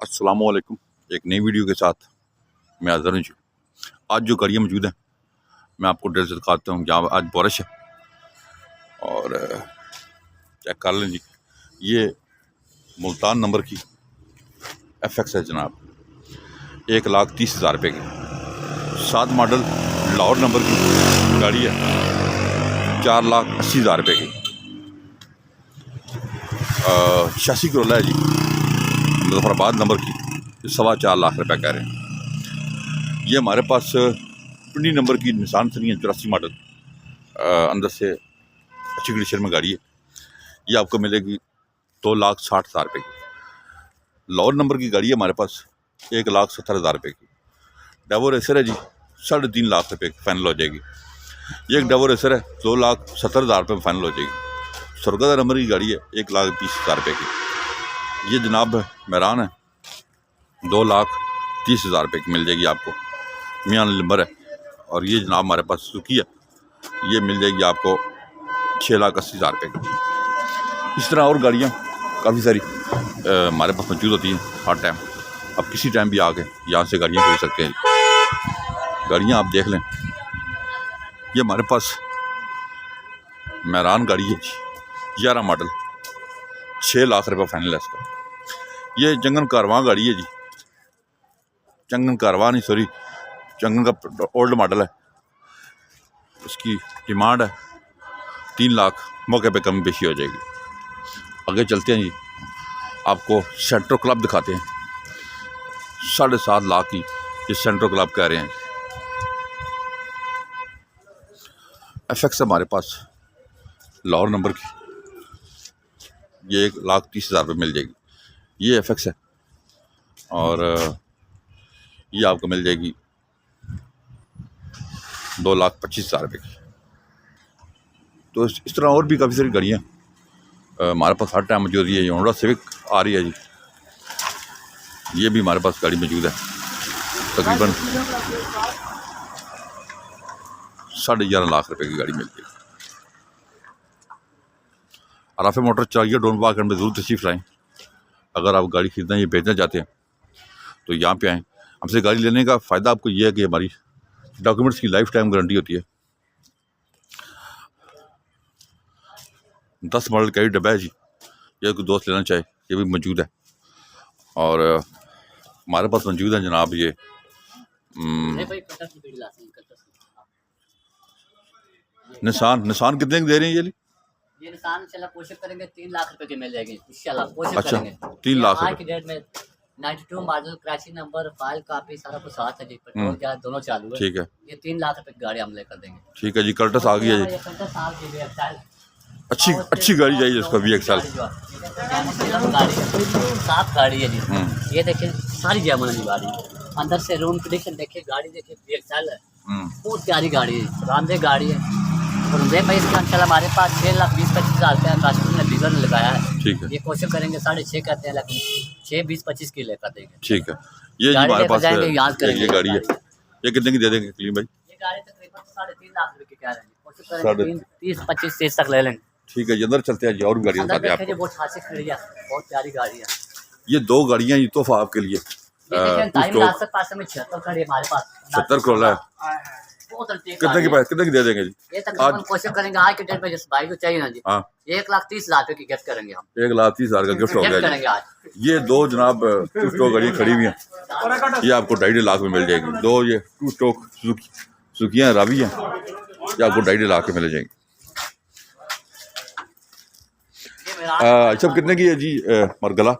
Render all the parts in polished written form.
अस्सलामुअलैकुम। एक नई वीडियो के साथ मैं हाज़िर हूँ। आज जो गाड़ियाँ मौजूद हैं मैं आपको डिटेल से दिखाता हूँ। यहाँ आज बारिश है और चेक कर लें जी, ये मुल्तान नंबर की FX है जनाब, 1,30,000 रुपये की। 7 मॉडल लाहौर नंबर की गाड़ी है, 4,80,000 रुपये की। शासी करोला है जी, मुजफ्फराबाद नंबर की, 4.25 लाख रुपये कह रहे हैं। ये हमारे पास 20 नंबर की निसान सनी है, 84 मॉडल, अंदर से अच्छी कंडीशन में गाड़ी है। ये आपको मिलेगी 2,60,000 रुपये की। लाहौर नंबर की गाड़ी है हमारे पास, 1,70,000 रुपये की। डेवो रेसर है जी, 3.5 लाख रुपये की फाइनल हो जाएगी। ये एक डेवो रेसर है, 2,70,000 रुपये में फाइनल हो जाएगी। सुरगदा नंबर की गाड़ी है, 1,20,000 रुपये की। ये जनाब मेहरान है, 2,30,000 रुपये की मिल जाएगी आपको, मियाँ नंबर है। और ये जनाब हमारे पास सुजुकी है, ये मिल जाएगी आपको 6,80,000 रुपये की। इस तरह और गाड़ियाँ काफ़ी सारी हमारे पास मौजूद होती हैं हर टाइम। अब किसी टाइम भी आके यहाँ से गाड़ियाँ खरीद सकते हैं। गाड़ियाँ आप देख लें, ये हमारे पास मेहरान गाड़ी है 11 मॉडल, 6 लाख रुपये फाइनल है इसका। ये जंगन कारवां गाड़ी है जी, जंगन कारवां नहीं सॉरी, जंगन का ओल्ड मॉडल है। उसकी डिमांड है 3 लाख, मौके पे कमी पेशी हो जाएगी। आगे चलते हैं जी, आपको सेंट्रो क्लब दिखाते हैं। 7.5 लाख की ये सेंट्रो क्लब कह रहे हैं। FX हमारे पास लाहौर नंबर की, ये 1,30,000 रुपये मिल जाएगी। ये FX है और ये आपको मिल जाएगी 2,25,000 रुपये की। तो इस तरह और भी काफ़ी सारी गाड़ियाँ हमारे पास हर टाइम मौजूद है। ये होंडा सिविक आ रही है जी, ये भी हमारे पास गाड़ी मौजूद है। तकरीबन 11.5 लाख रुपए की गाड़ी मिलती है। अराफे मोटर चाहिए डोन बाग में ज़रूर तशरीफ़ लाएँ। अगर आप गाड़ी खरीदना या बेचना चाहते हैं तो यहाँ पे आएँ। हमसे गाड़ी लेने का फ़ायदा आपको ये है कि हमारी डॉक्यूमेंट्स की लाइफ टाइम गारंटी होती है। 10 मॉडल का ही डब्बा है जी, ये कोई दोस्त लेना चाहे ये भी मौजूद है। और हमारे पास मौजूद है जनाब ये निसान कितने की दे रहे हैं? ये निसान इंशाल्लाह कोशिश करेंगे 3 लाख रुपए की मिल जाएगी इंशाल्लाह, कोशिश अच्छा, करेंगे। 3 लाख आज की डेट में 92 मॉडल, क्रैची नंबर, फाइल कापी सारा कुछ साथ है जी, पेट्रोल गैस दोनों चालू है। ठीक है, ये 3 लाख रुपए की गाड़ी हम लेकर देंगे। ठीक है जी। कर्टस आ गई है जी, अच्छी गाड़ी चाहिए इसका VXL साफ गाड़ी है जी। ये देखिए सारी जैमन की गाड़ी, अंदर से रूम कंडीशन देखिए, गाड़ी देखिए VXL है, बहुत प्यारी गाड़ी है, रामदेव गाड़ी है। और भाई इसका इंशाल्लाह हमारे पास 6,20,25,000 रुपये कास्टमर ने डीजल लगाया है। ठीक है, ये कोशिश करेंगे 6.5 कहते हैं, लेकिन 6,20,25 की लेकर देंगे। ठीक है। ये जी हमारे पास ये गाड़ी है, ये कितने की दे देंगे क्लीन भाई? ये गाड़ी तकरीबन 3.5 लाख रुपए की कह रहे हैं, कोशिश करेंगे 30-25 तक ले लेंगे। ठीक है जी, अंदर चलते हैं जी, और गाड़ियाँ दिखाते हैं आपको। बहुत खासी खड़ी है, बहुत प्यारी गाड़ी है। ये 2 गाड़ियाँ ये तोहफा आपके लिए। 76 खड़ी है हमारे पास, 70 करोला है। कितने की दे देंगे जी? ये तकरीबन कोशिश करेंगे आज के डेट में, जिस भाई को चाहिए ना जी, 1,30,000 रुपए की गिफ्ट करेंगे हम। 1,30,000 का गिफ्ट हो गया जी। ये 2 जनाब 2 स्टोक गाड़ियाँ खड़ी हुई हैं, ये आपको 2.5 लाख में मिल जाएगी। 2 ये 2 स्टोक सुजुकियाँ रावी हैं, ये आपको 2.5 लाख में मिल जाएंगी। अच्छा, कितने की है जी मरगला?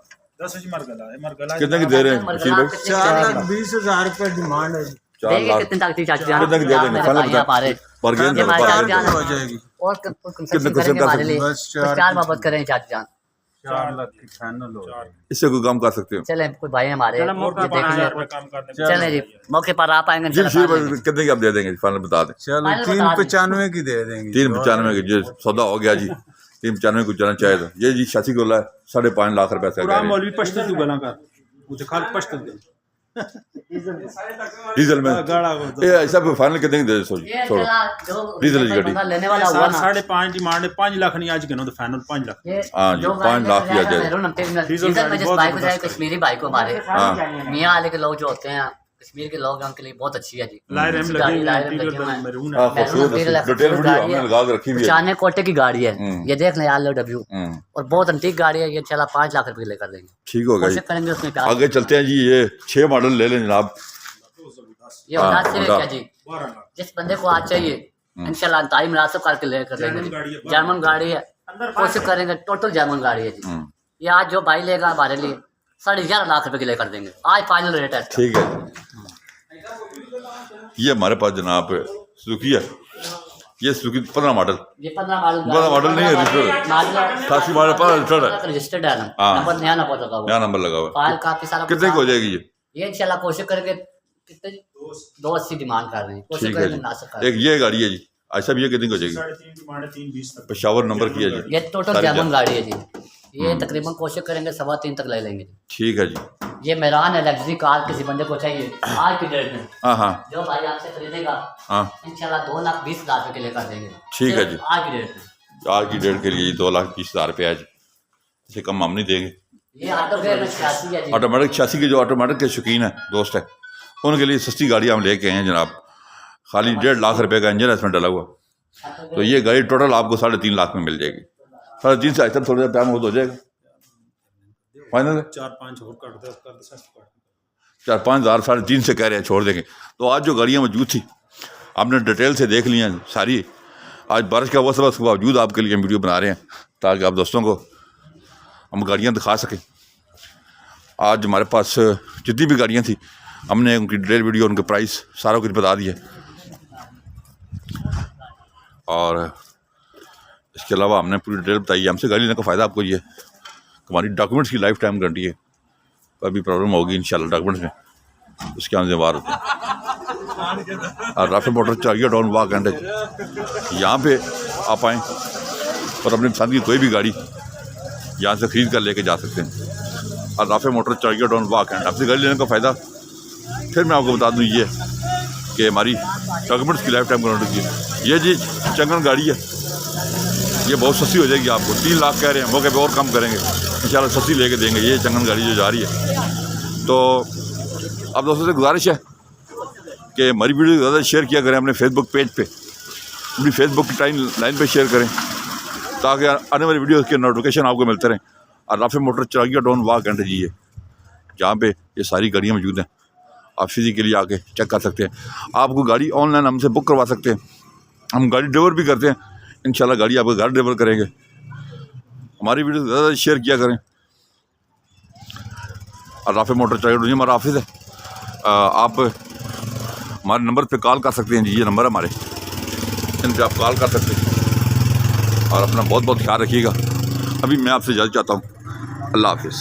10 मरगला है। मरगला कितने की दे रहे हैं मशीन भाई? 4,20,000 रुपए डिमांड है जी। 4 लाख कितने तक थी चाची जान? कितने की दे देंगे? फाइनल बता, बार्गेन हो जाएगी। और कितने क्वेश्चन कर सकते हैं? बस 4 मोहब्बत करें चाची जान, 4 लाख की फाइनल हो जाएगी। इससे कोई काम कर सकते हो? चले कोई भाई हमारे चले जी, मौके पर आप आएंगे जी। कितने की आप दे देंगे फाइनल बता दें? चलो 3,95 की दे देंगे। 3,95 की जो सौदा हो गया जी। 3,95 कुछ जाना चाहे तो ये जी 86 गोला है, 5.5 लाख रुपए से। डीजल में गाड़ा को ये ऐसा फाइनल कितने की दे दो ये छोड़ो चला जो डीजल की बंदा लेने वाला हुआ ना 5.5 डिमांड है 5 लाख नहीं आज गिनो तो फाइनल 5 लाख ये हाँ जी, जो 5 लाख की आ जाए। डीजल में जिस बाइक को जाए कश्मीरी बाइक को हमारे हाँ मियाँ वाले के लोग जो होते हैं कश्मीर के लोग हैं उनके लिए बहुत अच्छी है जी लायर अच्छी में गाड़ी, लगे लायर में इंटीरियर लगे हुए हैं। मैरून हाँ, है खूबसूरत मैरून है। डिटेल वीडियो गाड़ी हमने है। लगा के रखी हुई है। 95 कोटे की गाड़ी है ये देख लें LW हम्म, और बहुत अंटीक गाड़ी है ये चला 5 लाख रुपए लेकर देंगे ठीक हो गया कोशिश जी। करेंगे उसमें प्यार आगे चलते हैं जी। ये 6 मॉडल ले लें जनाब। ये हाँ, उदास से उदास। क्या जी जिस बंदे को आज चाहिए इंशाल्लाह ताई मुनासिब करके लेकर देंगे जर्मन गाड़ी है कोशिश करेंगे टोटल जर्मन गाड़ी है जी ये आज जो भाई लेगा हमारे लिए 11.5 लाख रुपए की लेकर देंगे आज फाइनल रेट है इसका। ठीक है ये हमारे पास जनाब सुजुकी है। ये सुजुकी 15 मॉडल ये 15 मॉडल नहीं है, रजिस्टर्ड 88 मॉडल पर रजिस्टर्ड है। रजिस्टर्ड है ना हाँ। नंबर नया नंबर लगा हुआ नया नंबर लगा हुआ है। फाइल काफी सारा कितने की हो जाएगी ये इंशाल्लाह कोशिश करेंगे कितने 280 डिमांड कर रहे हैं कोशिश ठीक है करेंगे जी। मुनासिब कर एक ये गाड़ी है जी। अच्छा ये कितने की हो जाएगी? 3.5 डिमांड है 3.20 तक पेशावर नंबर की है जी। ये टोटल सारी जर्मन जा- गाड़ी है जी ये तकरीबन कोशिश करेंगे 3.25 तक ले लेंगे जी ठीक है जी। ये मेरान है लग्जरी कार किसी बंदे को चाहिए आज की डेट में हाँ हाँ जो भाई आपसे खरीदेगा हाँ इंशाल्लाह 2,20,000 रुपए के लेकर देंगे ठीक है सिर्फ जी। आज की डेट में आज की डेट के लिए 2,20,000 रुपये आज इससे कम हम नहीं देंगे। ये ऑटो गेयर में 86 है जी ऑटोमेटिक 86 के जो ऑटोमेटिक के शौकीन है दोस्त है उनके लिए सस्ती गाड़ी हम लेके आए हैं जनाब। खाली 1.5 लाख रुपए का इंजन है इसमें डला हुआ। तो ये गाड़ी टोटल आपको 3.5 लाख में मिल जाएगी। 3.5 से आज तक थोड़ा टाइम हो जाएगा फाइनल। 4-5 और कर दे 4-5 हज़ार 3.5 से कह रहे हैं छोड़ देंगे। तो आज जो गाड़ियाँ मौजूद थी आपने डिटेल से देख ली हैं सारी। आज बारिश का मौसम है उसके बावजूद आपके लिए वीडियो बना रहे हैं ताकि आप दोस्तों को हम गाड़ियाँ दिखा सकें। आज हमारे पास जितनी भी गाड़ियाँ थी हमने उनकी डिटेल वीडियो उनके प्राइस सारा कुछ बता दिया। और इसके अलावा हमने पूरी डिटेल बताई है। हमसे गाड़ी लेने का फ़ायदा आपको ये है कि हमारी डॉक्यूमेंट्स की लाइफ टाइम गारंटी है। कभी प्रॉब्लम होगी इंशाल्लाह डॉक्यूमेंट्स में उसके हम जिम्मेवार होते हैं। और राफे मोटर चाहिए डाउन वाक एंड यहाँ पे आप आएँ और अपनी पसंद की कोई भी गाड़ी यहाँ से ख़रीद कर लेके जा सकते हैं। और राफे मोटर चाहिए डाउन वाक एंड आपसे गाड़ी लेने का फ़ायदा फिर मैं आपको बता दूँ ये कि हमारी डॉक्यूमेंट्स की लाइफ टाइम गारंटी है। ये जी चंगन गाड़ी है ये बहुत सस्ती हो जाएगी आपको 3 लाख कह रहे हैं मौके पे और कम करेंगे इंशाल्लाह सस्ती लेके देंगे। ये चंगन गाड़ी जो जा रही है तो आप दोस्तों से गुजारिश है कि हमारी वीडियो ज़्यादा शेयर किया करें अपने फेसबुक पेज पे अपनी फेसबुक की टाइम लाइन पे शेयर करें ताकि आने वाली वीडियो के नोटिफिकेशन आपको मिलते रहें। और राफे मोटर चाहिए डाउन वाक एंड जी है जहाँ पे ये सारी गाड़ियाँ मौजूद हैं। आप फिजिकली आके चेक कर सकते हैं। आपको गाड़ी ऑनलाइन हमसे बुक करवा सकते हैं। हम गाड़ी डिलीवर भी करते हैं इंशाल्लाह गाड़ी आपके घर डिलीवर करेंगे। हमारी वीडियो ज़्यादा शेयर किया करें। और राफे मोटर चाहिए हमारा ऑफिस है। आप हमारे नंबर पे कॉल कर सकते हैं जी ये नंबर है हमारे इन पे आप कॉल कर सकते हैं। और अपना बहुत बहुत ख्याल रखिएगा। अभी मैं आपसे इजाज़त चाहता हूँ। अल्लाह हाफिज़।